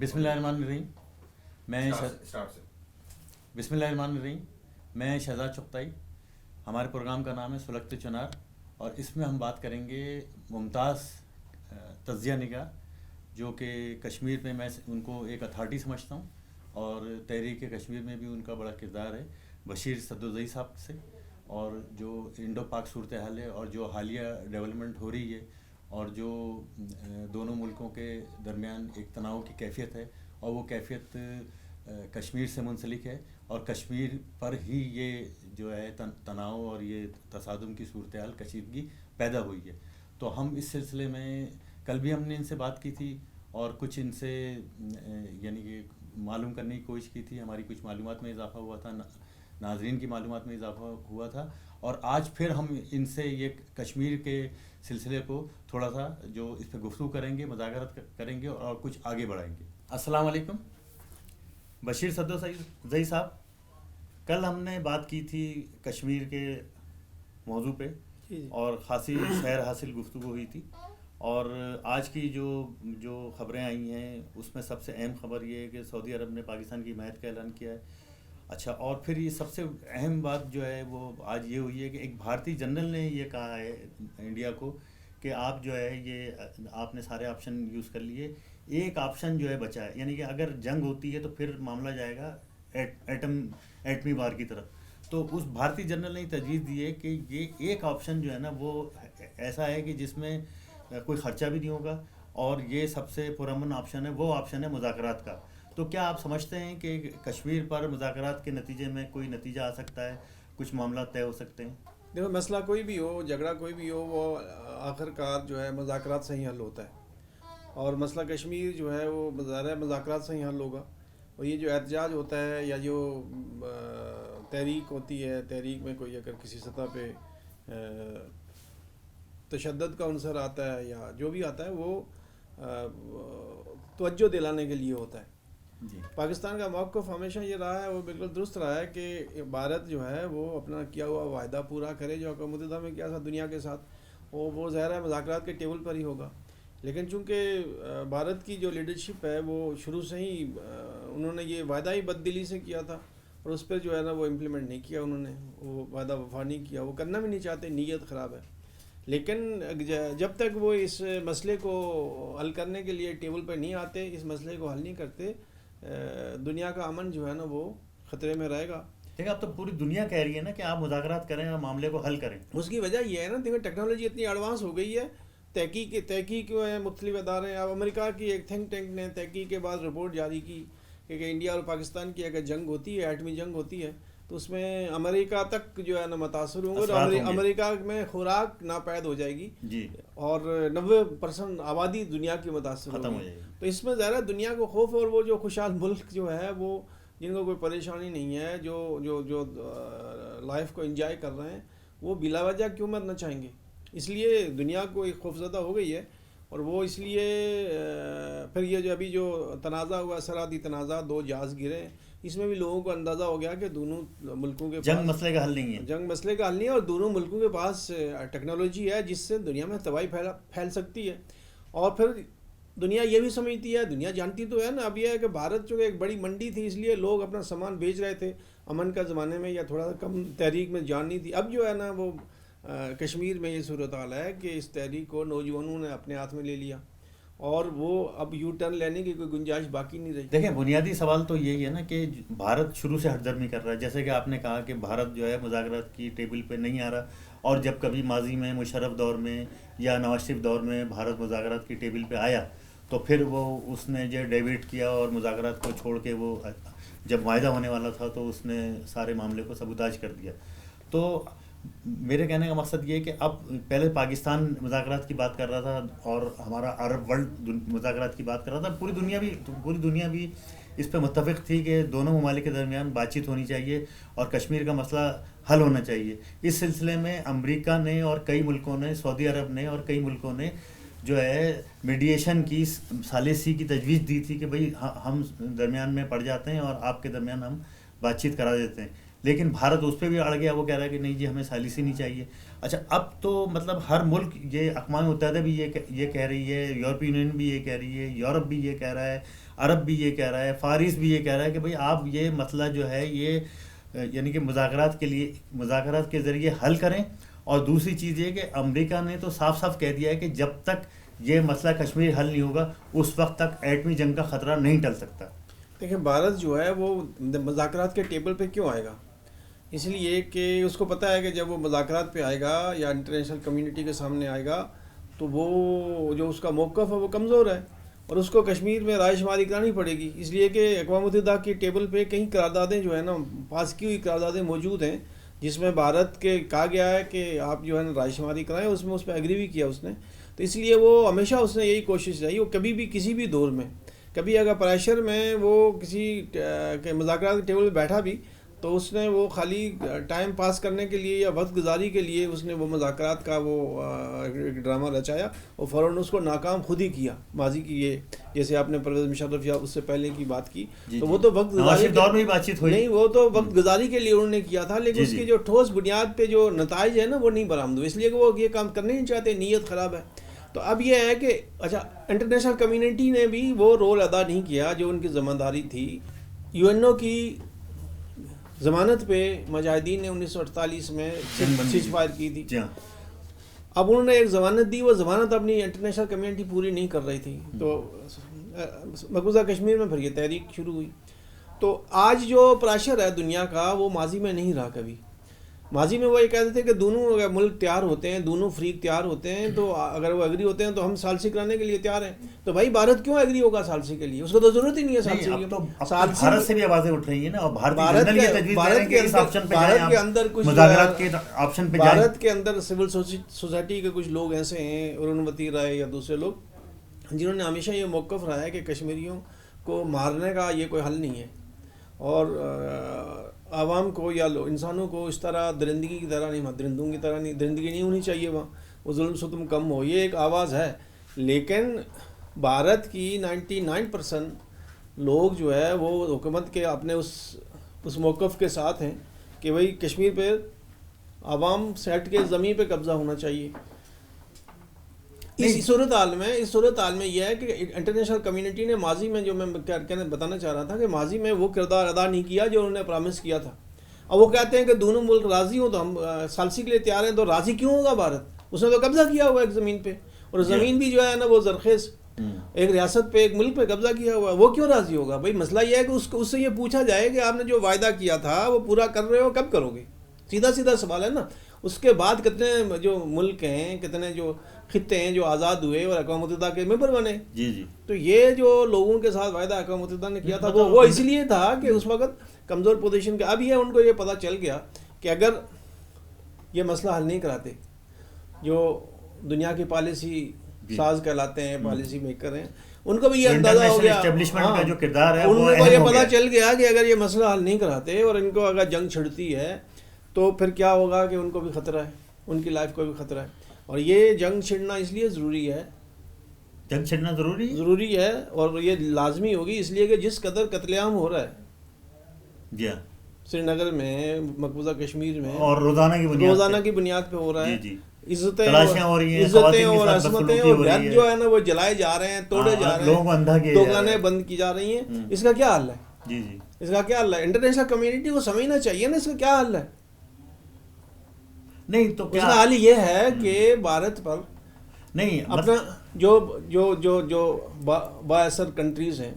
بسم اللہ الرحمن الرحیم میں بسم اللہ الرحمن الرحیم میں شہزاد چغتائی. ہمارے پروگرام کا نام ہے سلگتے چنار، اور اس میں ہم بات کریں گے ممتاز تجزیہ نگار، جو کہ کشمیر میں ان کو ایک اتھارٹی سمجھتا ہوں، اور تحریک کشمیر میں بھی ان کا بڑا کردار ہے، بشیر سدوزئی صاحب سے. اور جو انڈو پاک صورتحال ہے اور جو حالیہ ڈیولپمنٹ ہو رہی ہے، اور جو دونوں ملکوں کے درمیان ایک تناؤ کی کیفیت ہے، اور وہ کیفیت کشمیر سے منسلک ہے، اور کشمیر پر ہی یہ جو ہے تناؤ اور یہ تصادم کی صورتحال کشیدگی پیدا ہوئی ہے. تو ہم اس سلسلے میں کل بھی ہم نے ان سے بات کی تھی، اور کچھ ان سے یعنی کہ معلوم کرنے کی کوشش کی تھی. ہماری کچھ معلومات میں اضافہ ہوا تھا، ناظرین کی معلومات میں اضافہ ہوا تھا، اور آج پھر ہم ان سے یہ کشمیر کے سلسلے کو تھوڑا سا جو اس پہ گفتگو کریں گے، مذاکرات کریں گے اور کچھ آگے بڑھائیں گے. السلام علیکم بشیر سدوزئی صاحب. کل ہم نے بات کی تھی کشمیر کے موضوع پہ، اور خاصی خیر حاصل گفتگو ہوئی تھی. اور آج کی جو خبریں آئی ہیں اس میں سب سے اہم خبر یہ ہے کہ سعودی عرب نے پاکستان کی حمایت کا اعلان کیا ہے. اچھا، اور پھر یہ سب سے اہم بات جو ہے وہ آج یہ ہوئی ہے کہ ایک بھارتی جنرل نے یہ کہا ہے انڈیا کو کہ آپ جو ہے یہ آپ نے سارے آپشن یوز کر لیے، ایک آپشن جو ہے بچا ہے، یعنی کہ اگر جنگ ہوتی ہے تو پھر معاملہ جائے گا ایٹمی وار کی طرف. تو اس بھارتی جنرل نے تجویز دی ہے کہ یہ ایک آپشن جو ہے نا وہ ایسا ہے کہ جس میں کوئی خرچہ بھی نہیں ہوگا، اور یہ سب سے پرامن آپشن ہے، وہ آپشن ہے مذاکرات کا. تو کیا آپ سمجھتے ہیں کہ کشمیر پر مذاکرات کے نتیجے میں کوئی نتیجہ آ سکتا ہے، کچھ معاملات طے ہو سکتے ہیں؟ دیکھو، مسئلہ کوئی بھی ہو، جھگڑا کوئی بھی ہو، وہ آخر کار جو ہے مذاکرات سے ہی حل ہوتا ہے. اور مسئلہ کشمیر جو ہے وہ ظاہر مذاکرات سے ہی حل ہوگا. اور یہ جو احتجاج ہوتا ہے یا جو تحریک ہوتی ہے، تحریک میں کوئی اگر کسی سطح پہ تشدد کا عنصر آتا ہے یا جو بھی آتا ہے، وہ توجہ دلانے کے لیے ہوتا ہے. پاکستان کا موقف ہمیشہ یہ رہا ہے، وہ بالکل درست رہا ہے کہ بھارت جو ہے وہ اپنا کیا ہوا وعدہ پورا کرے جو اقوام متحدہ میں کیا تھا دنیا کے ساتھ، وہ ظاہر ہے مذاکرات کے ٹیبل پر ہی ہوگا. لیکن چونکہ بھارت کی جو لیڈرشپ ہے وہ شروع سے ہی انہوں نے یہ وعدہ ہی بددلی سے کیا تھا، اور اس پہ جو ہے نا وہ امپلیمنٹ نہیں کیا، انہوں نے وہ وعدہ وفا نہیں کیا، وہ کرنا بھی نہیں چاہتے، نیت خراب ہے. لیکن جب تک وہ اس مسئلے کو حل کرنے کے لیے ٹیبل پہ نہیں آتے، اس مسئلے کو حل نہیں کرتے، دنیا کا امن جو ہے نا وہ خطرے میں رہے گا. دیکھیں، اب تو پوری دنیا کہہ رہی ہے نا کہ آپ مذاکرات کریں اور معاملے کو حل کریں. اس کی وجہ یہ ہے نا، دیکھیں ٹیکنالوجی اتنی ایڈوانس ہو گئی ہے، تحقیق میں مختلف ادارے. اب امریکہ کی ایک تھنک ٹینک نے تحقیق کے بعد رپورٹ جاری کی کہ انڈیا اور پاکستان کی اگر جنگ ہوتی ہے، ایٹمی جنگ ہوتی ہے، تو اس میں امریکہ تک جو ہے نا متاثر ہوں گے، اور امریکہ میں خوراک ناپید ہو جائے گی جی، اور 90% آبادی دنیا کی متاثر ختم ہو جائے گی. تو اس میں ظاہر دنیا کو خوف، اور وہ جو خوشحال ملک جو ہے وہ جن کو کوئی پریشانی نہیں ہے، جو لائف کو انجوائے کر رہے ہیں، وہ بلا وجہ کیوں مرنا چاہیں گے. اس لیے دنیا کو ایک خوفزدہ ہو گئی ہے، اور وہ اس لیے پھر یہ جو ابھی جو تنازع ہوا، سرحدی تنازع، 2 جہاز گرے، اس میں بھی لوگوں کو اندازہ ہو گیا کہ دونوں ملکوں کے پاس جنگ مسئلے کا حل نہیں ہے، جنگ مسئلے کا حل نہیں ہے، اور دونوں ملکوں کے پاس ٹیکنالوجی ہے جس سے دنیا میں تباہی پھیل سکتی ہے. اور پھر دنیا یہ بھی سمجھتی ہے، دنیا جانتی تو ہے نا، اب یہ ہے کہ بھارت جو ایک بڑی منڈی تھی، اس لیے لوگ اپنا سامان بیچ رہے تھے امن کا زمانے میں، یا تھوڑا سا کم تحریک میں جان نہیں تھی. اب جو ہے نا وہ کشمیر میں یہ صورتحال ہے کہ اس تحریک کو نوجوانوں نے اپنے ہاتھ میں لے لیا، اور وہ اب یو ٹرن لینے کی کوئی گنجائش باقی نہیں رہی. دیکھیں، بنیادی سوال تو یہی ہے نا کہ بھارت شروع سے ہٹ درمی کر رہا ہے. جیسے کہ آپ نے کہا کہ بھارت جو ہے مذاکرات کی ٹیبل پہ نہیں آ رہا، اور جب کبھی ماضی میں مشرف دور میں یا نواز شریف دور میں بھارت مذاکرات کی ٹیبل پہ آیا تو پھر وہ اس نے جو ڈیویٹ کیا، اور مذاکرات کو چھوڑ کے وہ جب معاہدہ ہونے والا تھا تو اس نے سارے معاملے کو سبوتاژ کر دیا. تو میرے کہنے کا مقصد یہ ہے کہ اب پہلے پاکستان مذاکرات کی بات کر رہا تھا، اور ہمارا عرب ورلڈ مذاکرات کی بات کر رہا تھا. پوری دنیا بھی اس پہ متفق تھی کہ دونوں ممالک کے درمیان بات چیت ہونی چاہیے اور کشمیر کا مسئلہ حل ہونا چاہیے. اس سلسلے میں امریکہ نے اور کئی ملکوں نے، سعودی عرب نے اور کئی ملکوں نے جو ہے میڈیشن کی، ثالثی کی تجویز دی تھی کہ بھئی ہم درمیان میں پڑ جاتے ہیں اور آپ کے درمیان ہم بات چیت کرا دیتے ہیں. لیکن بھارت اس پہ بھی اڑ گیا، وہ کہہ رہا ہے کہ نہیں جی ہمیں ثالثی نہیں چاہیے. اچھا اب تو مطلب ہر ملک، یہ اقوام متحدہ بھی یہ کہہ رہی ہے، یورپی یونین بھی یہ کہہ رہی ہے، یورپ بھی یہ کہہ رہا ہے، عرب بھی یہ کہہ رہا ہے، فارس بھی یہ کہہ رہا ہے کہ بھئی آپ یہ مسئلہ جو ہے یہ یعنی کہ مذاکرات کے ذریعے حل کریں. اور دوسری چیز یہ کہ امریکہ نے تو صاف صاف کہہ دیا ہے کہ جب تک یہ مسئلہ کشمیر حل نہیں ہوگا اس وقت تک ایٹمی جنگ کا خطرہ نہیں ٹل سکتا. دیکھیں بھارت جو ہے وہ مذاکرات کے ٹیبل پہ کیوں آئے گا؟ اس لیے کہ اس کو پتہ ہے کہ جب وہ مذاکرات پہ آئے گا یا انٹرنیشنل کمیونٹی کے سامنے آئے گا تو وہ جو اس کا موقف ہے وہ کمزور ہے، اور اس کو کشمیر میں رائے شماری کرانی پڑے گی. اس لیے کہ اقوام متحدہ کی ٹیبل پہ کئی قراردادیں جو ہے نا پاس کی ہوئی قراردادیں موجود ہیں جس میں بھارت کے کہا گیا ہے کہ آپ جو ہے نا رائے شماری کرائیں. اس میں اس پہ ایگری بھی کیا اس نے. تو اس لیے وہ ہمیشہ اس نے یہی کوشش رہی، وہ کبھی بھی کسی بھی دور میں کبھی اگر پریشر میں وہ کسی مذاکرات کے ٹیبل پہ بیٹھا بھی تو اس نے وہ خالی ٹائم پاس کرنے کے لیے یا وقت گزاری کے لیے اس نے وہ مذاکرات کا وہ ڈرامہ رچایا اور فوراً اس کو ناکام خود ہی کیا. ماضی کی یہ جیسے آپ نے پرویز مشرف یا اس سے پہلے کی بات کی تو وہ تو وقت گزاری دور میں بات چیت ہوئی نہیں، وہ تو وقت گزاری کے لیے انہوں نے کیا تھا، لیکن اس کی جو ٹھوس بنیاد پہ جو نتائج ہے نا وہ نہیں برآمد ہوئے، اس لیے کہ وہ یہ کام کرنے نہیں چاہتے، نیت خراب ہے. تو اب یہ ہے کہ اچھا انٹرنیشنل کمیونٹی نے بھی وہ رول ادا نہیں کیا جو ان کی ذمہ داری تھی. یو این او کی ضمانت پہ مجاہدین نے 1948 میں سیز فائر کی تھی. اب انہوں نے ایک ضمانت دی، وہ ضمانت اپنی انٹرنیشنل کمیونٹی پوری نہیں کر رہی تھی، تو مقبوضہ کشمیر میں پھر یہ تحریک شروع ہوئی. تو آج جو پریشر ہے دنیا کا وہ ماضی میں نہیں رہا. کبھی ماضی میں وہ یہ کہتے تھے کہ دونوں اگر ملک تیار ہوتے ہیں، دونوں فریق تیار ہوتے ہیں، تو اگر وہ ایگری ہوتے ہیں تو ہم ثالثی کرانے کے لیے تیار ہیں. تو بھائی بھارت کیوں ایگری ہوگا ثالثی کے لیے؟ اس کو تو ضرورت ہی نہیں ہے ثالثی کی. بھارت سے بھی آوازیں اٹھ رہی ہیں نا، اور بھارت کے اندر سول سوسائٹی کے کچھ لوگ ایسے ہیں، ارون وتی رائے یا دوسرے لوگ، جنہوں نے ہمیشہ یہ موقف رہا ہے کہ کشمیریوں کو مارنے کا یہ کوئی حل نہیں ہے، اور عوام کو یا انسانوں کو اس طرح درندگی کی طرح نہیں، درندوں کی طرح نہیں، درندگی نہیں ہونی چاہیے وہاں، وہ ظلم ستم کم ہو، یہ ایک آواز ہے. لیکن بھارت کی 99% لوگ جو ہے وہ حکومت کے اپنے اس موقف کے ساتھ ہیں کہ بھئی کشمیر پہ عوام سے ہٹ کے زمین پہ قبضہ ہونا چاہیے. اس صورتحال میں یہ ہے کہ انٹرنیشنل کمیونٹی نے ماضی میں جو میں بتانا چاہ رہا تھا کہ ماضی میں وہ کردار ادا نہیں کیا جو انہوں نے پرامس کیا تھا. اور وہ کہتے ہیں کہ دونوں ملک راضی ہوں تو ہم ثالثی کے لیے تیار ہیں. تو راضی کیوں ہوگا بھارت؟ اس نے تو قبضہ کیا ہوا ایک زمین پہ، اور زمین بھی جو ہے نا وہ زرخیز ایک ریاست پہ، ایک ملک پہ قبضہ کیا ہوا ہے. وہ کیوں راضی ہوگا؟ بھائی مسئلہ یہ ہے کہ اس سے یہ پوچھا جائے کہ آپ نے جو وعدہ کیا تھا وہ پورا کر رہے ہو، کب کرو گے؟ سیدھا سوال ہے نا. اس کے بعد کتنے جو ملک ہیں، کتنے جو خطے ہیں جو آزاد ہوئے اور اقوام متحدہ کے ممبر بنے. جی تو یہ جو لوگوں کے ساتھ وعدہ اقوام متحدہ نے کیا تھا وہ اس لیے تھا کہ اس وقت کمزور پوزیشن کا. اب یہ ان کو یہ پتہ چل گیا کہ اگر یہ مسئلہ حل نہیں کراتے، جو دنیا کی پالیسی ساز کہلاتے ہیں، پالیسی میکر ہیں، ان کو بھی یہ اندازہ ہو گیا، کا جو کردار ہے ان کو یہ پتہ چل گیا کہ اگر یہ مسئلہ حل نہیں کراتے اور ان کو اگر جنگ چھڑتی ہے تو پھر کیا ہوگا کہ ان کو بھی خطرہ ہے، ان کی لائف کو بھی خطرہ ہے. اور یہ جنگ چھڑنا اس لیے ضروری ہے اور یہ لازمی ہوگی اس لیے کہ جس قدر قتل عام ہو رہا ہے سری نگر میں، مقبوضہ کشمیر میں، اور روزانہ کی بنیاد پہ ہو رہا ہے، عزتیں اور عصمتیں اور گھر جو ہے نا وہ جلائے جا رہے ہیں، توڑے جا رہے ہیں، دکانیں بند کی جا رہی ہیں. اس کا کیا حل ہے؟ اس کا کیا حل ہے؟ انٹرنیشنل کمیونٹی کو سمجھنا چاہیے نا اس کا کیا حل ہے. نہیں تو اس کا حال یہ ہے کہ بھارت پر نہیں اپنا جو با اثر کنٹریز ہیں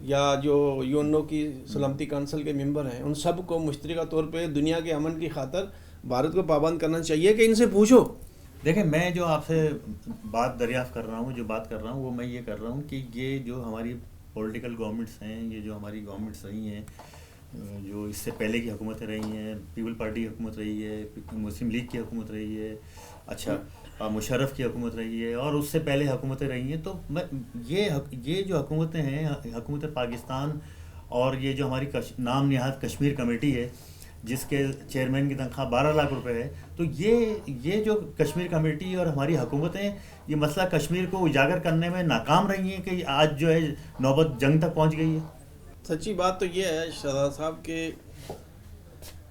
یا جو یو این او کی سلامتی کونسل کے ممبر ہیں، ان سب کو مشترکہ طور پہ دنیا کے امن کی خاطر بھارت کو پابند کرنا چاہیے کہ ان سے پوچھو. دیکھیں میں جو آپ سے بات دریافت کر رہا ہوں، جو بات کر رہا ہوں وہ میں یہ کر رہا ہوں کہ یہ جو ہماری پولیٹیکل گورنمنٹس ہیں، یہ جو ہماری گورنمنٹس رہی ہیں، جو اس سے پہلے کی حکومتیں رہی ہیں، پیپل پارٹی کی حکومت رہی ہے، مسلم لیگ کی حکومت رہی ہے، اچھا مشرف کی حکومت رہی ہے، اور اس سے پہلے حکومتیں رہی ہیں. تو یہ جو حکومتیں ہیں، حکومت پاکستان اور یہ جو ہماری نام نہاد کشمیر کمیٹی ہے جس کے چیئرمین کی تنخواہ 12 لاکھ روپے ہے، تو یہ جو کشمیر کمیٹی اور ہماری حکومتیں یہ مسئلہ کشمیر کو اجاگر کرنے میں ناکام رہی ہیں کہ آج جو ہے نوبت جنگ تک پہنچ گئی ہے. سچی بات تو یہ ہے شہزاد صاحب کہ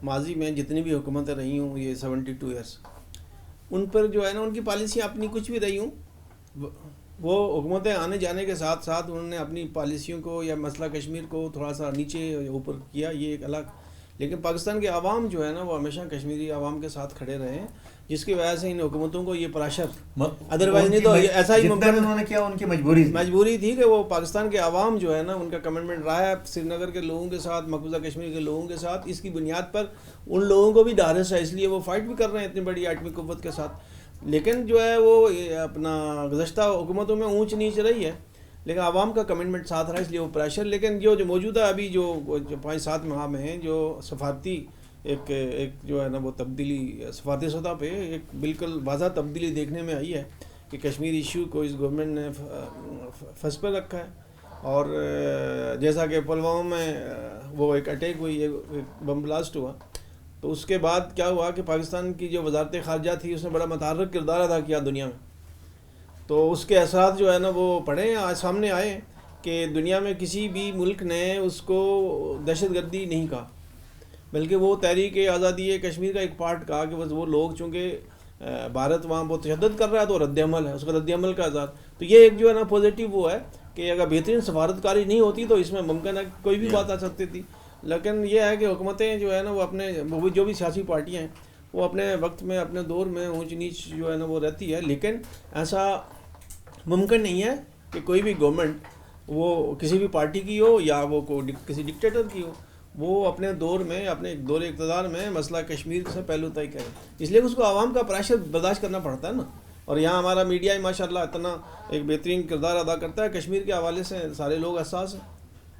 ماضی میں جتنی بھی حکومتیں رہی ہوں یہ 72 ایئرس، ان پر جو ہے نا ان کی پالیسیاں اپنی کچھ بھی رہی ہوں، وہ حکومتیں آنے جانے کے ساتھ ساتھ انہوں نے اپنی پالیسیوں کو یا مسئلہ کشمیر کو تھوڑا سا نیچے اوپر کیا، یہ ایک الگ. لیکن پاکستان کے عوام جو ہے نا وہ ہمیشہ کشمیری عوام کے ساتھ کھڑے رہے ہیں، جس کی وجہ سے ان حکومتوں کو یہ پریشر، ادروائز نہیں تو ایسا ہی ممکن انہوں نے کیا، ان کی مجبوری تھی کہ وہ پاکستان کے عوام جو ہے نا ان کا کمٹمنٹ رہا ہے سری نگر کے لوگوں کے ساتھ، مقبوضہ کشمیر کے لوگوں کے ساتھ، اس کی بنیاد پر ان لوگوں کو بھی ڈھارس ہے، اس لیے وہ فائٹ بھی کر رہے ہیں اتنی بڑی ایٹمی قوت کے ساتھ. لیکن جو ہے وہ اپنا گزشتہ حکومتوں میں اونچ نیچ رہی ہے، لیکن عوام کا کمٹمنٹ ساتھ رہا، اس لیے وہ پریشر. لیکن جو موجودہ ابھی جو 5-7 ماہ میں ہیں جو سفارتی ایک جو ہے نا وہ تبدیلی سفارتی سطح پہ ایک بالکل واضح تبدیلی دیکھنے میں آئی ہے کہ کشمیر ایشو کو اس گورنمنٹ نے فرسٹ پہ رکھا ہے. اور جیسا کہ پلوامہ میں وہ ایک اٹیک ہوئی، ایک بم بلاسٹ ہوا، تو اس کے بعد کیا ہوا کہ پاکستان کی جو وزارت خارجہ تھی اس نے بڑا متحرک کردار ادا کیا دنیا میں. تو اس کے اثرات جو ہے نا وہ پڑے آج سامنے آئے کہ دنیا میں کسی بھی ملک نے اس کو دہشت گردی نہیں کہا، بلکہ وہ تحریک آزادی کشمیر کا ایک پارٹ کہا کہ بس وہ لوگ چونکہ بھارت وہاں بہت تشدد کر رہا ہے تو رد عمل ہے، اس کا رد عمل کا آزاد. تو یہ ایک جو ہے نا پازیٹیو وہ ہے کہ اگر بہترین سفارتکاری نہیں ہوتی تو اس میں ممکن ہے کوئی بھی بات آ سکتی تھی. لیکن یہ ہے کہ حکومتیں جو ہے نا وہ اپنے جو بھی سیاسی پارٹیاں ہیں وہ اپنے وقت میں اپنے دور میں اونچ نیچ جو ہے نا وہ رہتی ہے، لیکن ایسا ممکن نہیں ہے کہ کوئی بھی گورنمنٹ وہ کسی بھی پارٹی کی ہو یا وہ کسی ڈکٹیٹر کی ہو، وہ اپنے دور میں اپنے دور اقتدار میں مسئلہ کشمیر سے پہلو طے کرے. اس لیے اس کو عوام کا پریشر برداشت کرنا پڑتا ہے نا. اور یہاں ہمارا میڈیا ماشاءاللہ اتنا ایک بہترین کردار ادا کرتا ہے، کشمیر کے حوالے سے سارے لوگ حساس ہیں.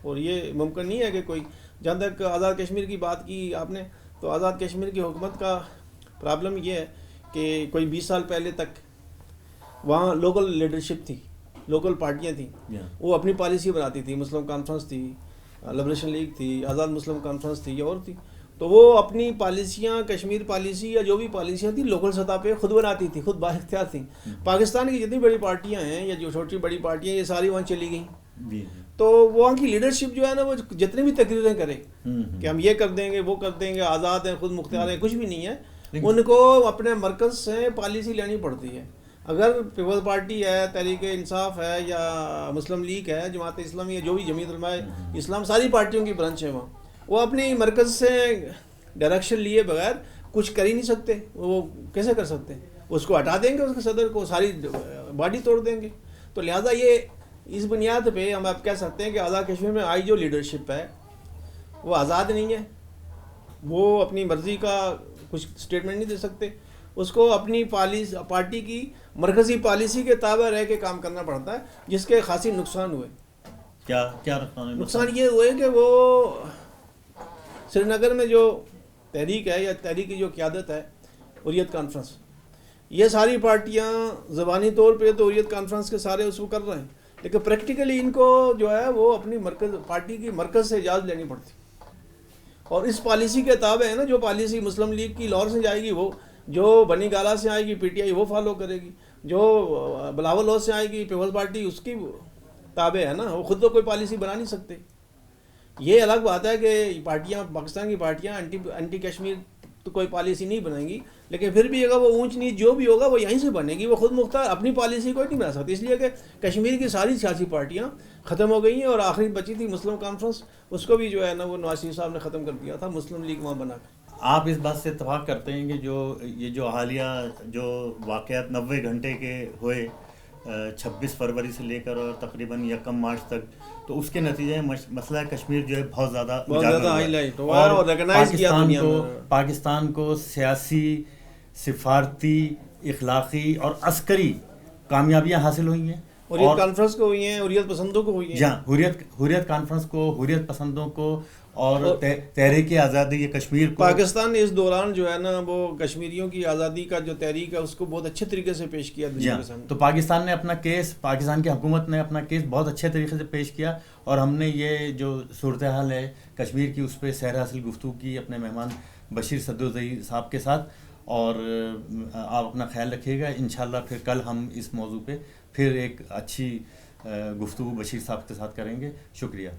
اور یہ ممکن نہیں ہے کہ کوئی، جہاں تک آزاد کشمیر کی بات کی آپ نے، تو آزاد کشمیر کی حکومت کا پرابلم یہ ہے کہ کوئی 20 سال پہلے تک وہاں لوکل لیڈرشپ تھی، لوکل پارٹیاں تھیں، وہ اپنی پالیسی بناتی تھی. مسلم کانفرنس تھی، لبریشن لیگ تھی، آزاد مسلم کانفرنس تھی، یا اور تھی. تو وہ اپنی پالیسیاں، کشمیر پالیسی یا جو بھی پالیسیاں تھیں لوکل سطح پہ خود بناتی تھی، خود بااختیار تھیں. پاکستان کی جتنی بڑی پارٹیاں ہیں یا جو چھوٹی بڑی پارٹیاں یہ ساری وہاں چلی گئیں. تو وہاں کی لیڈرشپ جو ہے نا وہ جتنی بھی تقریریں کرے کہ ہم یہ کر دیں گے وہ کر دیں گے، آزاد ہیں، خود مختار ہیں، کچھ بھی نہیں ہے. ان کو اپنے مرکز سے پالیسی لینی پڑتی ہے. اگر پیپلز پارٹی ہے، تحریک انصاف ہے، یا مسلم لیگ ہے، جماعت اسلامی ہے، جو بھی جمعیت علماء اسلام، ساری پارٹیوں کی برانچ ہے وہاں، وہ اپنی مرکز سے ڈائریکشن لیے بغیر کچھ کر ہی نہیں سکتے. وہ کیسے کر سکتے ہیں؟ اس کو ہٹا دیں گے، اس کے صدر کو، ساری باڈی توڑ دیں گے. تو لہٰذا یہ اس بنیاد پہ ہم آپ کہہ سکتے ہیں کہ آزاد کشمیر میں آئی جو لیڈرشپ ہے وہ آزاد نہیں ہے. وہ اپنی مرضی کا کچھ اسٹیٹمنٹ نہیں دے سکتے. اس کو اپنی پارٹی کی مرکزی پالیسی کے تابع رہ کے کام کرنا پڑتا ہے، جس کے خاصی نقصان ہوئے. کیا نقصان یہ ہوئے کہ وہ سری نگر میں جو تحریک ہے یا تحریک کی جو قیادت ہے، حریت کانفرنس، یہ ساری پارٹیاں زبانی طور پہ تو حریت کانفرنس کے سارے اس کو کر رہے ہیں، لیکن پریکٹیکلی ان کو جو ہے وہ اپنی پارٹی کی مرکز سے اجازت لینی پڑتی. اور اس پالیسی کے تابع ہے نا، جو پالیسی مسلم لیگ کی لاہور سے جائے گی، وہ جو بنی گالا سے آئے گی پی ٹی آئی وہ فالو کرے گی، جو بلاول ہاؤس سے آئے گی پیپلز پارٹی اس کی تابع ہے نا. وہ خود تو کوئی پالیسی بنا نہیں سکتے. یہ الگ بات ہے کہ پارٹیاں، پاکستان کی پارٹیاں انٹی کشمیر تو کوئی پالیسی نہیں بنائیں گی، لیکن پھر بھی اگر وہ اونچ نیچ جو بھی ہوگا وہ یہیں سے بنے گی. وہ خود مختار اپنی پالیسی کوئی نہیں بنا سکتی، اس لیے کہ کشمیر کی ساری سیاسی پارٹیاں ختم ہو گئی ہیں. اور آخری بچی تھی مسلم کانفرنس، اس کو بھی جو ہے نا وہ نواز شریف صاحب نے ختم کر دیا تھا، مسلم لیگ وہاں بنا کر. آپ اس بات سے اتفاق کرتے ہیں کہ یہ جو حالیہ جو واقعات 90 گھنٹے کے ہوئے 26 فروری سے لے کر اور تقریباً 1 مارچ تک، تو اس کے نتیجے میں مسئلہ کشمیر جو ہے بہت زیادہ ہائی لائٹ ہوا اور ریکگنائز کیا دنیا میں. پاکستان کو سیاسی، سفارتی، اخلاقی اور عسکری کامیابیاں حاصل ہوئی ہیں. حریت کانفرنس کو ہوئی ہیں، حریت پسندوں کو ہوئی ہیں. جہاں حریت کانفرنس کو، حریت پسندوں کو اور تحریک آزادی کشمیر کو، پاکستان نے اس دوران جو ہے نا وہ کشمیریوں کی آزادی کا جو تحریک ہے اس کو بہت اچھے طریقے سے پیش کیا دنیا کے سامنے. تو پاکستان نے اپنا کیس، پاکستان کی حکومت نے اپنا کیس بہت اچھے طریقے سے پیش کیا. اور ہم نے یہ جو صورتحال ہے کشمیر کی اس پہ سیر حاصل گفتگو کی اپنے مہمان بشیر صدرالدی صاحب کے ساتھ. اور آپ اپنا خیال رکھیے گا. انشاءاللہ پھر کل ہم اس موضوع پہ پھر ایک اچھی گفتگو بشیر صاحب کے ساتھ کریں گے. شکریہ.